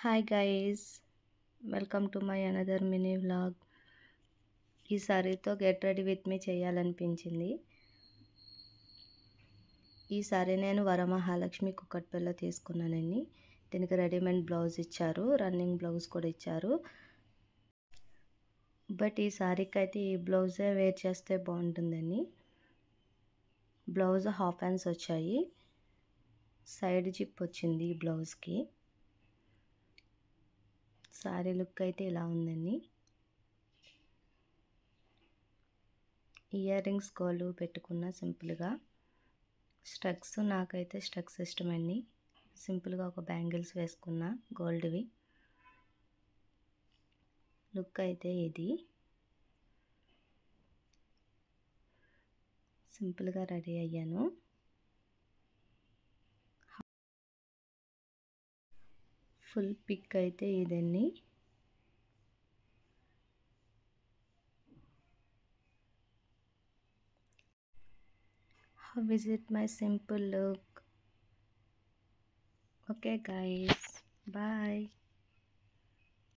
Hi guys, welcome to my another mini vlog. ఈ సారీతో get ready with me చేయాలనిపించింది. ఈ sorry నేను వరమహాలక్ష్మి కుక్కట్పల్లిలో తీసుకున్నానండి. దీనికి రెడీమేడ్ బ్లౌజ్ ఇచ్చారు, రన్నింగ్ బ్లౌజ్ కూడా ఇచ్చారు. బట్ ఈ సారీకి అయితే ఈ బ్లౌజే వేర్ చేస్తే బాగుంటుందండి. బ్లౌజ్ హాఫ్ హ్యాండ్స్ వచ్చాయి, సైడ్ జిప్ వచ్చింది ఈ బ్లౌజ్కి. సారీ లుక్ అయితే ఇలా ఉందండి. ఇయర్ రింగ్స్ గోల్డ్ పెట్టుకున్న సింపుల్గా. స్టక్స్, నాకైతే స్టక్స్ ఇష్టమండి. సింపుల్గా ఒక బ్యాంగిల్స్ వేసుకున్న గోల్డ్వి. లుక్ అయితే ఇది సింపుల్గా రెడీ అయ్యాను. ఫుల్ పిక్ అయితే ఇదండి. How is it my simple look? Okay guys, bye.